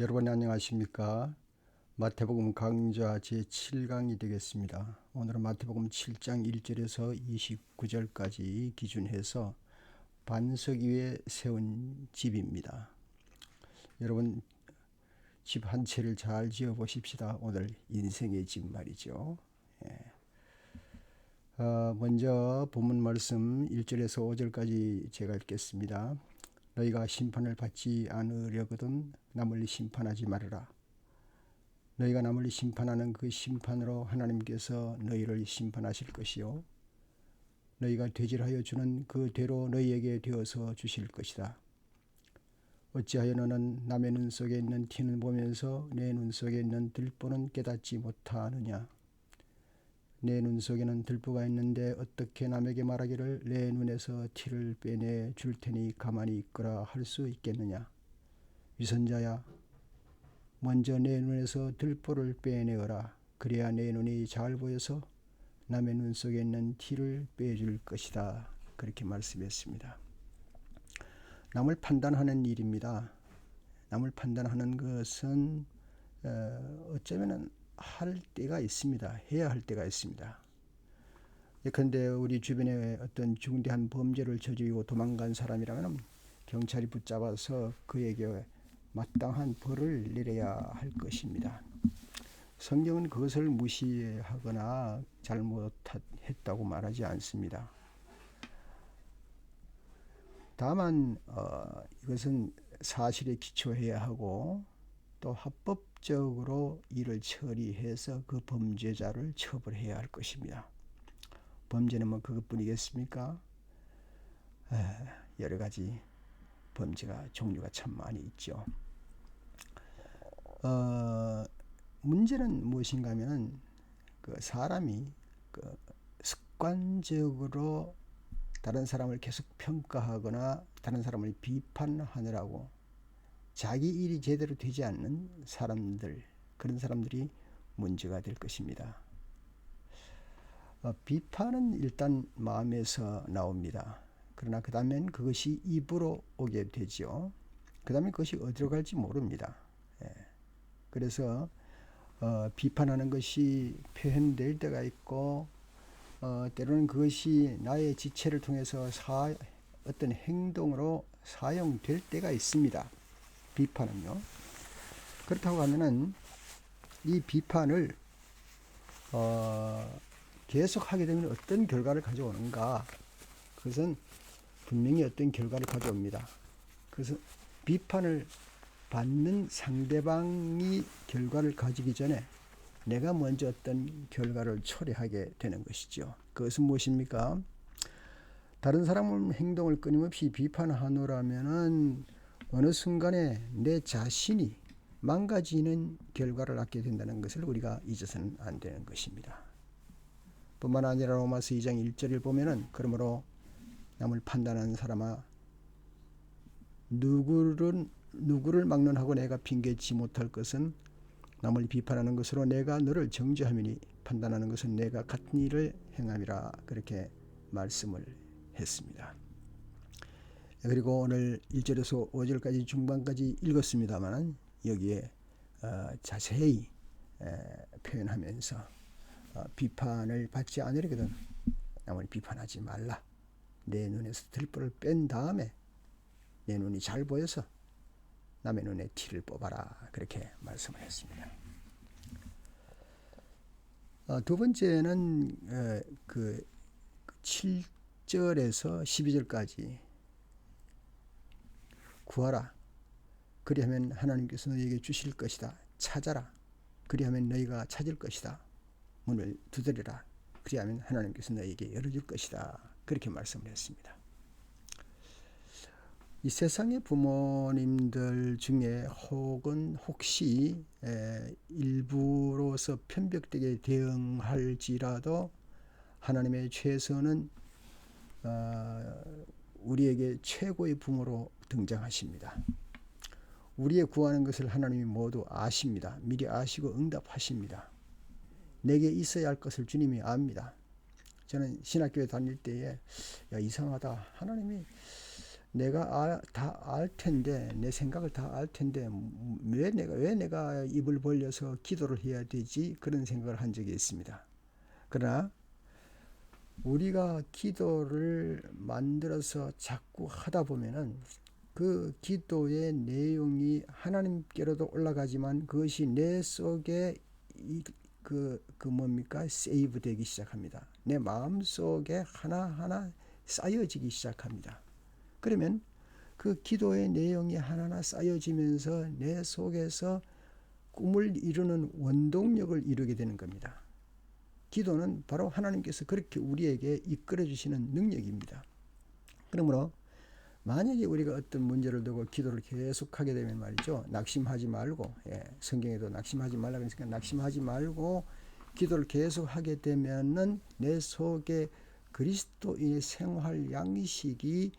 여러분 안녕하십니까? 마태복음 강좌 제7강이 되겠습니다. 오늘은 마태복음 7장 1절에서 29절까지 기준해서 반석 위에 세운 집입니다. 여러분 집 한 채를 잘 지어 보십시다. 오늘 인생의 집 말이죠. 먼저 본문 말씀 1절에서 5절까지 제가 읽겠습니다. 너희가 심판을 받지 않으려거든 남을 심판하지 말아라. 너희가 남을 심판하는 그 심판으로 하나님께서 너희를 심판하실 것이요 너희가 되질하여 주는 그 대로 너희에게 되어서 주실 것이다. 어찌하여 너는 남의 눈 속에 있는 티는 보면서 내 눈 속에 있는 들보는 깨닫지 못하느냐. 내 눈 속에는 들보가 있는데 어떻게 남에게 말하기를 내 눈에서 티를 빼내 줄 테니 가만히 있거라 할 수 있겠느냐. 위선자야, 먼저 내 눈에서 들보를 빼내어라. 그래야 내 눈이 잘 보여서 남의 눈 속에 있는 티를 빼줄 것이다. 그렇게 말씀했습니다. 남을 판단하는 일입니다. 남을 판단하는 것은 어쩌면 할 때가 있습니다. 해야 할 때가 있습니다. 예컨대 우리 주변에 어떤 중대한 범죄를 저지르고 도망간 사람이라면 경찰이 붙잡아서 그에게 마땅한 벌을 내려야 할 것입니다. 성경은 그것을 무시하거나 잘못했다고 말하지 않습니다. 다만 이것은 사실에 기초해야 하고 또 합법적으로 이를 처리해서 그 범죄자를 처벌해야 할 것입니다. 범죄는 뭐 그것뿐이겠습니까? 여러 가지 범죄가 종류가 참 많이 있죠. 문제는 무엇인가 하면 그 사람이 그 습관적으로 다른 사람을 계속 평가하거나 다른 사람을 비판하느라고 자기 일이 제대로 되지 않는 사람들, 그런 사람들이 문제가 될 것입니다. 비판은 일단 마음에서 나옵니다. 그러나 그 다음엔 그것이 입으로 오게 되죠. 그 다음에 그것이 어디로 갈지 모릅니다. 그래서 비판하는 것이 표현될 때가 있고 때로는 그것이 나의 지체를 통해서 어떤 행동으로 사용될 때가 있습니다. 비판은요. 그렇다고 하면은 이 비판을 계속 하게 되면 어떤 결과를 가져오는가? 그것은 분명히 어떤 결과를 가져옵니다. 그래서 비판을 받는 상대방이 결과를 가지기 전에 내가 먼저 어떤 결과를 초래하게 되는 것이죠. 그것은 무엇입니까? 다른 사람의 행동을 끊임없이 비판하노라면은 어느 순간에 내 자신이 망가지는 결과를 낳게 된다는 것을 우리가 잊어서는 안 되는 것입니다. 뿐만 아니라 로마서 2장 1절을 보면은 그러므로 남을 판단하는 사람아 누구를 막론하고 내가 핑계치 못할 것은 남을 비판하는 것으로 내가 너를 정죄하미니 판단하는 것은 내가 같은 일을 행함이라 그렇게 말씀을 했습니다. 그리고 오늘 1절에서 5절까지 중반까지 읽었습니다만 여기에 자세히 표현하면서 비판을 받지 않으려거든 남을 비판하지 말라. 내 눈에서 들보를 뺀 다음에 내 눈이 잘 보여서 남의 눈에 티를 뽑아라. 그렇게 말씀을 했습니다. 두 번째는 그 7절에서 12절까지 구하라. 그리하면 하나님께서 너희에게 주실 것이다. 찾아라. 그리하면 너희가 찾을 것이다. 문을 두드리라. 그리하면 하나님께서 너희에게 열어줄 것이다. 그렇게 말씀을 했습니다. 이 세상의 부모님들 중에 혹시 일부로서 편벽되게 대응할지라도 하나님의 최선은 우리에게 최고의 부모로 등장하십니다. 우리의 구하는 것을 하나님이 모두 아십니다. 미리 아시고 응답하십니다. 내게 있어야 할 것을 주님이 압니다. 저는 신학교에 다닐 때에 이상하다. 하나님이 내가 다 알 텐데, 내 생각을 다 알 텐데 왜 내가 입을 벌려서 기도를 해야 되지? 그런 생각을 한 적이 있습니다. 그러나 우리가 기도를 만들어서 자꾸 하다 보면은 그 기도의 내용이 하나님께로도 올라가지만 그것이 내 속에 뭡니까? 세이브 되기 시작합니다. 내 마음 속에 하나하나 쌓여지기 시작합니다. 그러면 그 기도의 내용이 하나하나 쌓여지면서 내 속에서 꿈을 이루는 원동력을 이루게 되는 겁니다. 기도는 바로 하나님께서 그렇게 우리에게 이끌어 주시는 능력입니다. 그러므로 만약에 우리가 어떤 문제를 두고 기도를 계속하게 되면 말이죠, 낙심하지 말고, 성경에도 낙심하지 말라 그러니까 낙심하지 말고 기도를 계속하게 되면은 내 속에 그리스도인의 생활 양식이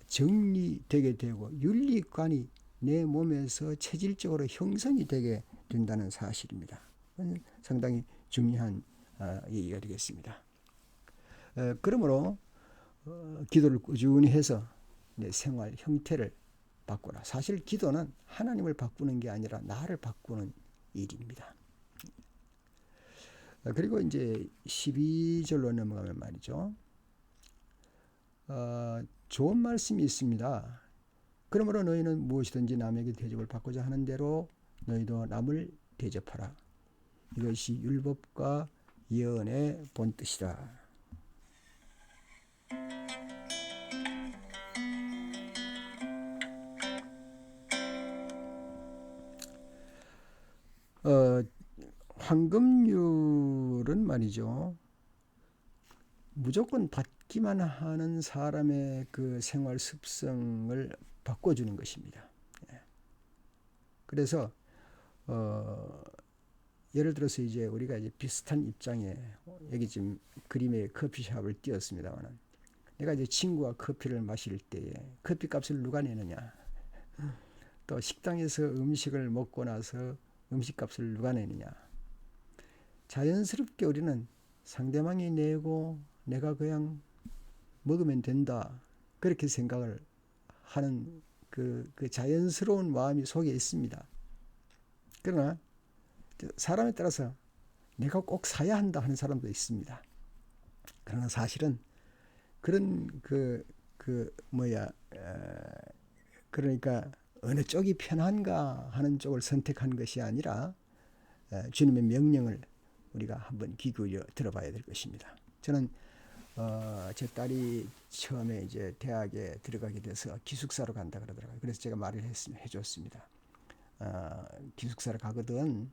정리되게 되고 윤리관이 내 몸에서 체질적으로 형성이 되게 된다는 사실입니다. 상당히 중요한 얘기가 되겠습니다. 그러므로 기도를 꾸준히 해서 내 생활 형태를 바꾸라. 사실 기도는 하나님을 바꾸는 게 아니라 나를 바꾸는 일입니다. 그리고 이제 12절로 넘어가면 말이죠. 좋은 말씀이 있습니다. 그러므로 너희는 무엇이든지 남에게 대접을 받고자 하는 대로 너희도 남을 대접하라. 이것이 율법과 예언의 본뜻이라. 황금률은 말이죠, 무조건 받기만 하는 사람의 그 생활 습성을 바꿔주는 것입니다. 그래서 예를 들어서 이제 우리가 이제 비슷한 입장에 여기 지금 그림에 커피숍을 띄었습니다만, 내가 이제 친구와 커피를 마실 때에 커피 값을 누가 내느냐, 또 식당에서 음식을 먹고 나서 음식 값을 누가 내느냐, 자연스럽게 우리는 상대방이 내고 내가 그냥 먹으면 된다, 그렇게 생각을 하는 그 자연스러운 마음이 속에 있습니다. 그러나 사람에 따라서 내가 꼭 사야 한다 하는 사람도 있습니다. 그러나 사실은 그런 그러니까 어느 쪽이 편한가 하는 쪽을 선택한 것이 아니라 주님의 명령을 우리가 한번 귀 기울여 들어봐야 될 것입니다. 저는 제 딸이 처음에 이제 대학에 들어가게 돼서 기숙사로 간다 그러더라고요. 그래서 제가 말을 해줬습니다. 기숙사를 가거든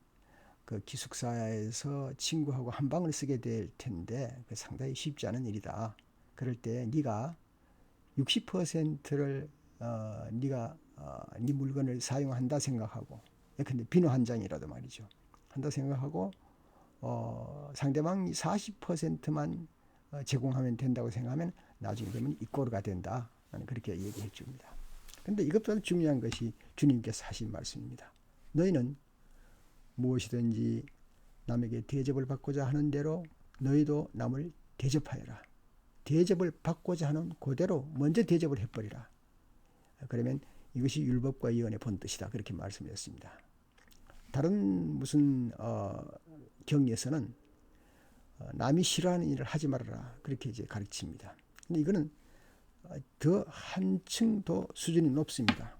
그 기숙사에서 친구하고 한 방을 쓰게 될 텐데 상당히 쉽지 않은 일이다. 그럴 때 네가 60%를 네가 네 물건을 사용한다 생각하고, 근데 비누 한 장이라도 말이죠, 한다 생각하고 상대방이 40%만 제공하면 된다고 생각하면 나중에 되면 입고르가 된다. 나는 그렇게 얘기해 줍니다. 그런데 이것보다 중요한 것이 주님께서 하신 말씀입니다. 너희는 무엇이든지 남에게 대접을 받고자 하는 대로 너희도 남을 대접하여라. 대접을 받고자 하는 그대로 먼저 대접을 해버리라. 그러면 이것이 율법과 예언의 본뜻이다. 그렇게 말씀드렸습니다. 다른 무슨 경에서는 남이 싫어하는 일을 하지 말아라, 그렇게 이제 가르칩니다. 근데 이거는 더 한층 더 수준이 높습니다.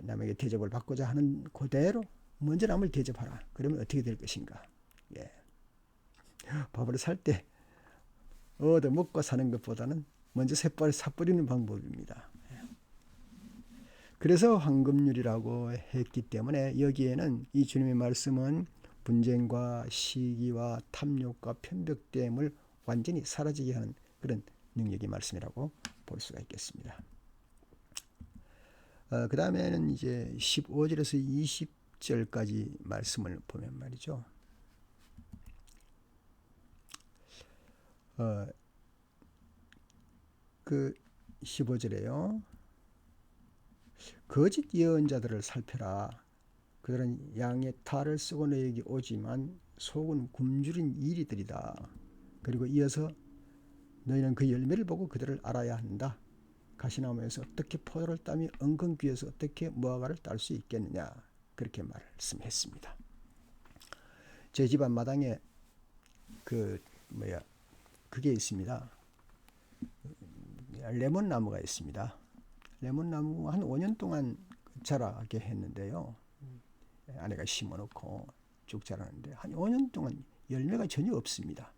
남에게 대접을 받고자 하는 그대로 먼저 남을 대접하라. 그러면 어떻게 될 것인가? 밥을 살 때 얻어 먹고 사는 것보다는 먼저 사버리는 방법입니다. 그래서 황금률이라고 했기 때문에 여기에는 이 주님의 말씀은 분쟁과 시기와 탐욕과 편벽됨을 완전히 사라지게 하는 그런 능력의 말씀이라고 볼 수가 있겠습니다. 그 다음에는 이제 15절에서 20절까지 말씀을 보면 말이죠. 그 15절에요. 거짓 예언자들을 살펴라. 그들은 양의 탈을 쓰고 너에게 오지만 속은 굶주린 이리들이다. 그리고 이어서 너희는 그 열매를 보고 그들을 알아야 한다. 가시나무에서 어떻게 포도를 따며 엉겅퀴에서 어떻게 무화과를 딸 수 있겠느냐, 그렇게 말씀했습니다. 제 집안 마당에 그게 있습니다. 레몬 나무가 있습니다. 레몬 나무 한 5년 동안 자라게 했는데요. 아내가 심어놓고 쭉 자라는데 한 5년 동안 열매가 전혀 없습니다.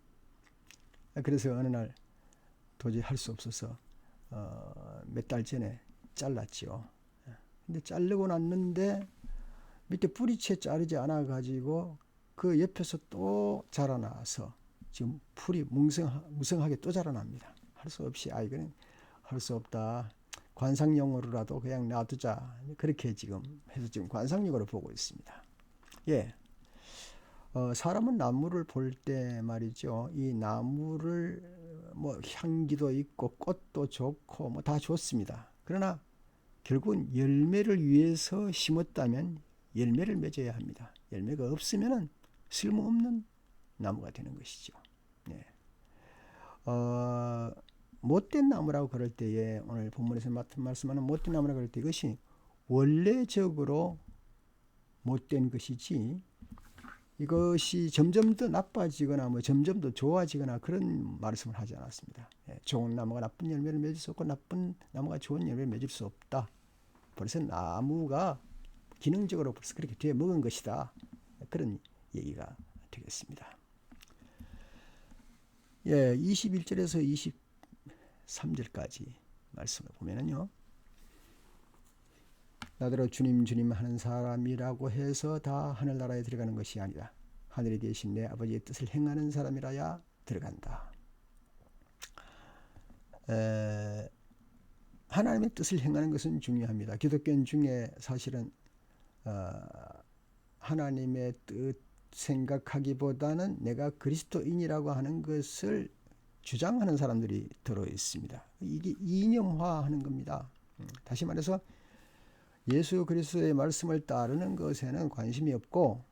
그래서 어느 날 도저히 할 수 없어서 몇 달 전에 잘랐지요. 근데 자르고 났는데 밑에 뿌리채 자르지 않아 가지고 그 옆에서 또 자라나서 지금 풀이 무성하게 또 자라납니다. 할 수 없이 이거는 할 수 없다. 관상용으로라도 그냥 놔두자. 그렇게 지금 해서 지금 관상용으로 보고 있습니다. 예. 사람은 나무를 볼 때 말이죠. 이 나무를 뭐 향기도 있고 꽃도 좋고 뭐 다 좋습니다. 그러나 결국은 열매를 위해서 심었다면 열매를 맺어야 합니다. 열매가 없으면 쓸모없는 나무가 되는 것이죠. 예. 못된 나무라고 그럴 때에 오늘 본문에서 말씀하는 못된 나무라고 그럴 때 이것이 원래적으로 못된 것이지 이것이 점점 더 나빠지거나 뭐 점점 더 좋아지거나 그런 말씀을 하지 않았습니다. 예, 좋은 나무가 나쁜 열매를 맺을 수 없고 나쁜 나무가 좋은 열매를 맺을 수 없다. 벌써 나무가 기능적으로 벌써 그렇게 되어 먹은 것이다. 그런 얘기가 되겠습니다. 예, 21절에서 23절까지 말씀을 보면은요. 나더러 주님 주님 하는 사람이라고 해서 다 하늘나라에 들어가는 것이 아니라 하늘에 계신 내 아버지의 뜻을 행하는 사람이라야 들어간다. 하나님의 뜻을 행하는 것은 중요합니다. 기독교인 중에 사실은 하나님의 뜻 생각하기보다는 내가 그리스도인이라고 하는 것을 주장하는 사람들이 들어 있습니다. 이게 이념화하는 겁니다. 다시 말해서 예수 그리스도의 말씀을 따르는 것에는 관심이 없고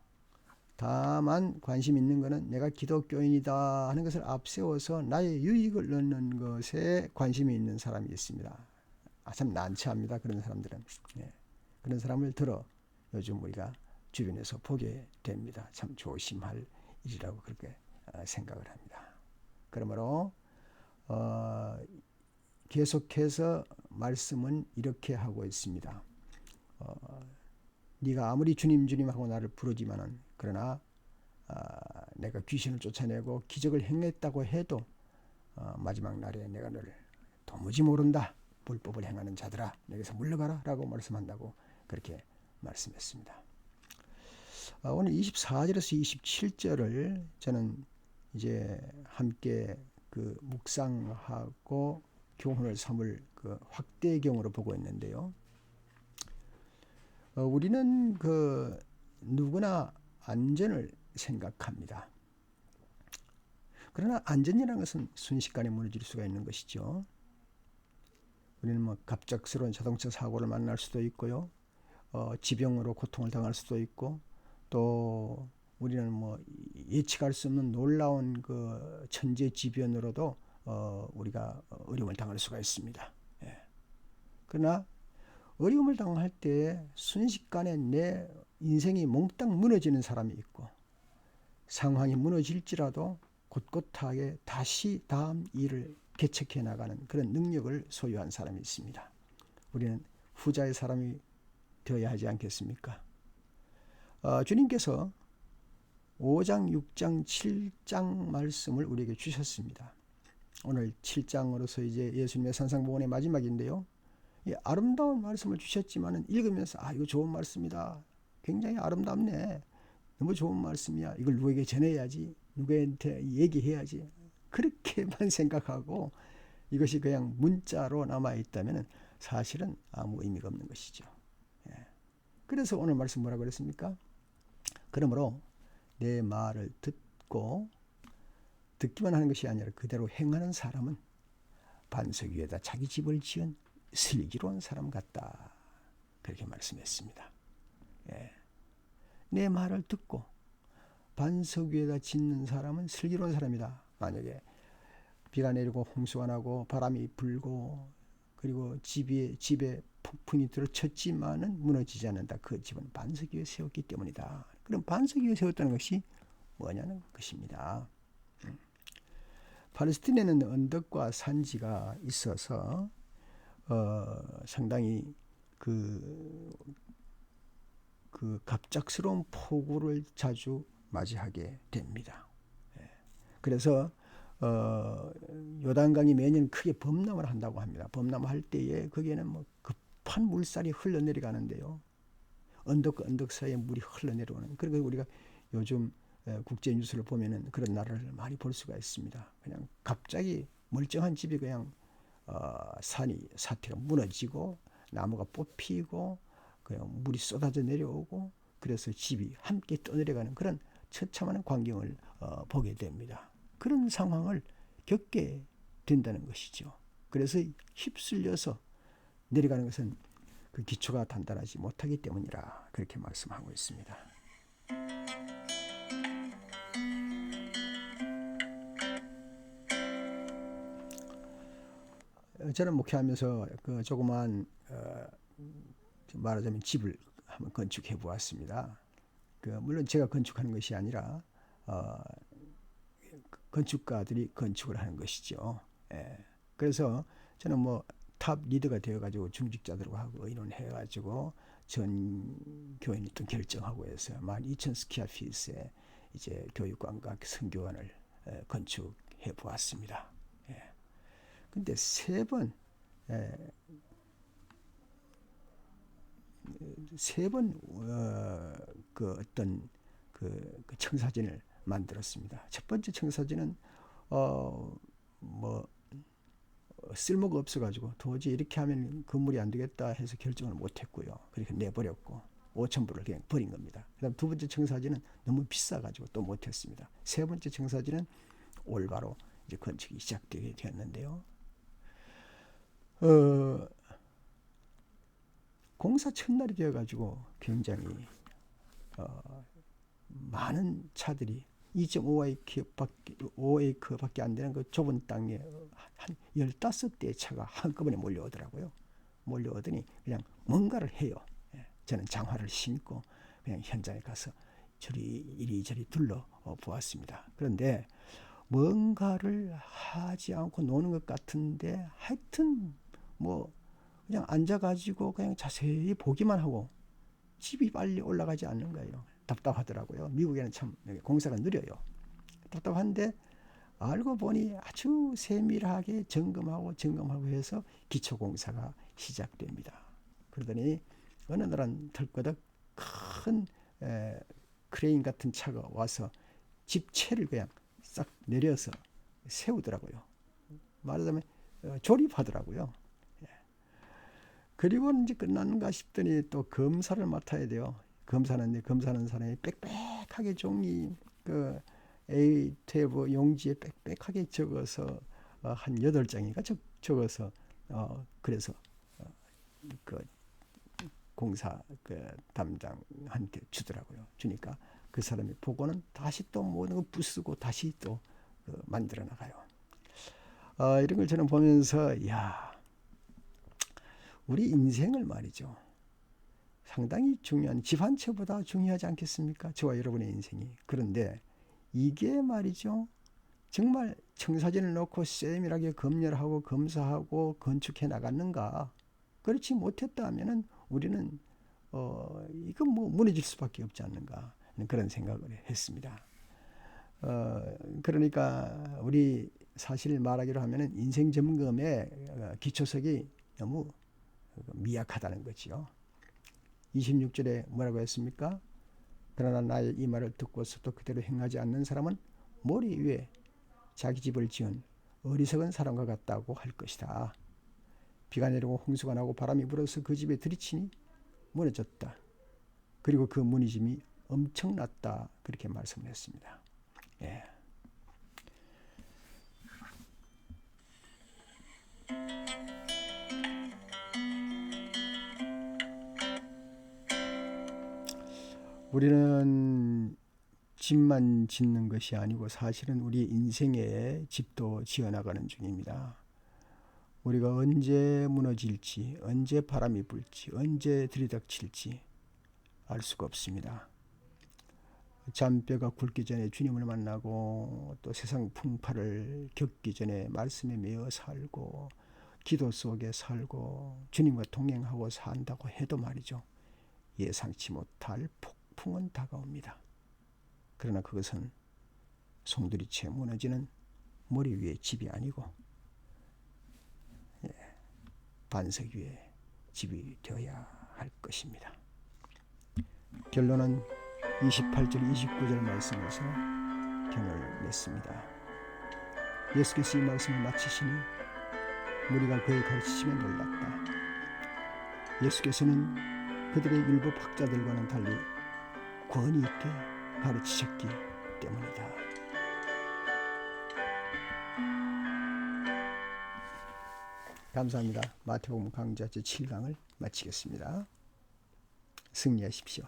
다만 관심 있는 것은 내가 기독교인이다 하는 것을 앞세워서 나의 유익을 얻는 것에 관심이 있는 사람이 있습니다. 참 난처합니다. 그런 사람들은. 예. 그런 사람을 들어 요즘 우리가 주변에서 보게 됩니다. 참 조심할 일이라고 그렇게 생각을 합니다. 그러므로 계속해서 말씀은 이렇게 하고 있습니다. 네가 아무리 주님 주님 하고 나를 부르지만은 그러나 내가 귀신을 쫓아내고 기적을 행했다고 해도 마지막 날에 내가 너를 도무지 모른다. 불법을 행하는 자들아 내게서 물러가라 라고 말씀한다고 그렇게 말씀했습니다. 오늘 24절에서 27절을 저는 이제 함께 그 묵상하고 교훈을 삼을 그 확대경으로 보고 있는데요. 우리는 그 누구나 안전을 생각합니다. 그러나 안전이라는 것은 순식간에 무너질 수가 있는 것이죠. 우리는 뭐 갑작스러운 자동차 사고를 만날 수도 있고요. 지병으로 고통을 당할 수도 있고 또 우리는 뭐 예측할 수 없는 놀라운 그 천재지변으로도 우리가 어려움을 당할 수가 있습니다. 예. 그러나 어려움을 당할 때 순식간에 내 인생이 몽땅 무너지는 사람이 있고 상황이 무너질지라도 꼿꼿하게 다시 다음 일을 개척해 나가는 그런 능력을 소유한 사람이 있습니다. 우리는 후자의 사람이 되어야 하지 않겠습니까? 주님께서 5장, 6장, 7장 말씀을 우리에게 주셨습니다. 오늘 7장으로서 이제 예수님의 산상복음의 마지막인데요. 이 아름다운 말씀을 주셨지만은 읽으면서 이거 좋은 말씀이다. 굉장히 아름답네. 너무 좋은 말씀이야. 이걸 누구에게 전해야지. 누구한테 얘기해야지. 그렇게만 생각하고 이것이 그냥 문자로 남아있다면 사실은 아무 의미가 없는 것이죠. 예. 그래서 오늘 말씀 뭐라고 그랬습니까? 그러므로 내 말을 듣고 듣기만 하는 것이 아니라 그대로 행하는 사람은 반석 위에다 자기 집을 지은 슬기로운 사람 같다. 그렇게 말씀했습니다. 예. 내 말을 듣고 반석 위에다 짓는 사람은 슬기로운 사람이다. 만약에 비가 내리고 홍수가 나고 바람이 불고 그리고 집에 폭풍이 들어쳤지만은 무너지지 않는다. 그 집은 반석 위에 세웠기 때문이다. 그럼 반석 위에 세웠다는 것이 뭐냐는 것입니다. 팔레스틴에는 언덕과 산지가 있어서 상당히 그 갑작스러운 폭우를 자주 맞이하게 됩니다. 그래서 요단강이 매년 크게 범람을 한다고 합니다. 범람할 때에 거기에는 뭐 급한 물살이 흘러내려가는데요. 언덕과 언덕 사이에 물이 흘러내려오는. 그리고 우리가 요즘 국제 뉴스를 보면은 그런 나라를 많이 볼 수가 있습니다. 그냥 갑자기 멀쩡한 집이 그냥 사태가 무너지고 나무가 뽑히고 그냥 물이 쏟아져 내려오고 그래서 집이 함께 떠내려가는 그런 처참한 광경을 보게 됩니다. 그런 상황을 겪게 된다는 것이죠. 그래서 휩쓸려서 내려가는 것은 그 기초가 단단하지 못하기 때문이라 그렇게 말씀하고 있습니다. 저는 목회하면서 그 조그만 말하자면 집을 한번 건축해 보았습니다. 물론 제가 건축하는 것이 아니라 건축가들이 건축을 하는 것이죠. 그래서 저는 뭐 탑 리더가 되어가지고 중직자들과 하고 의논해가지고 전 교인이 또 결정하고 해서 12,000 스퀘어핏의 이제 교육관과 선교관을 건축해 보았습니다. 근데 세 번 그 어떤 그 청사진을 만들었습니다. 첫 번째 청사진은 뭐 쓸모가 없어가지고 도저히 이렇게 하면 건물이 안 되겠다 해서 결정을 못했고요. 그렇게 내버렸고 5,000불을 그냥 버린 겁니다. 그다음 두 번째 청사진은 너무 비싸가지고 또 못했습니다. 세 번째 청사진은 올바로 이제 건축이 시작되게 되었는데요. 공사 첫날이 되어가지고 굉장히 많은 차들이 2.5에이크밖에 안 되는 그 좁은 땅에 한 15대의 차가 한꺼번에 몰려오더라고요. 몰려오더니 그냥 뭔가를 해요. 저는 장화를 신고 그냥 현장에 가서 이리저리 둘러보았습니다. 그런데 뭔가를 하지 않고 노는 것 같은데 하여튼 뭐 그냥 앉아가지고 그냥 자세히 보기만 하고 집이 빨리 올라가지 않는 거예요. 답답하더라고요. 미국에는 참 공사가 느려요. 답답한데 알고 보니 아주 세밀하게 점검하고 해서 기초공사가 시작됩니다. 그러더니 어느 날은 털거덕 큰 크레인 같은 차가 와서 집체를 그냥 싹 내려서 세우더라고요. 말하자면 조립하더라고요. 그리고 이제 끝났는가 싶더니 또 검사를 맡아야 돼요. 검사하는 사람이 빽빽하게 종이 그 A12 용지에 빽빽하게 적어서 한 8장인가 적어서 그래서 그 공사 그 담당한테 주더라고요. 주니까 그 사람이 보고는 다시 또 모든 거 부수고 다시 또 만들어 나가요. 이런 걸 저는 보면서 우리 인생을 말이죠. 상당히 중요한 집 한 채보다 중요하지 않겠습니까? 저와 여러분의 인생이. 그런데 이게 말이죠. 정말 청사진을 놓고 세밀하게 검열하고 검사하고 건축해 나갔는가? 그렇지 못했다 하면은 우리는 이건 뭐 무너질 수밖에 없지 않는가? 그런 생각을 했습니다. 그러니까 우리 사실 말하기로 하면은 인생 점검의 기초석이 너무 미약하다는 거지요. 26절에 뭐라고 했습니까? 그러나 나의 이 말을 듣고서도 그대로 행하지 않는 사람은 모래 위에 자기 집을 지은 어리석은 사람과 같다고 할 것이다. 비가 내리고 홍수가 나고 바람이 불어서 그 집에 들이치니 무너졌다. 그리고 그 무너짐이 엄청났다. 그렇게 말씀을 했습니다. 예. 우리는 집만 짓는 것이 아니고 사실은 우리 인생의 집도 지어나가는 중입니다. 우리가 언제 무너질지, 언제 바람이 불지, 언제 들이닥칠지 알 수가 없습니다. 잔뼈가 굵기 전에 주님을 만나고 또 세상 풍파를 겪기 전에 말씀에 매여 살고 기도 속에 살고 주님과 동행하고 산다고 해도 말이죠. 예상치 못할 폭풍은 다가옵니다. 그러나 그것은 송두리째 무너지는 머리 위의 집이 아니고 반석 위에 집이 되어야 할 것입니다. 결론은 28절 29절 말씀에서 견을 맺습니다. 예수께서 이 말씀을 마치시니 무리가 그의 가르치심에 놀랐다. 예수께서는 그들의 율법 학자들과는 달리 권위 있게 가르치셨기 때문이다. 감사합니다. 마태복음 강좌 제7강을 마치겠습니다. 승리하십시오.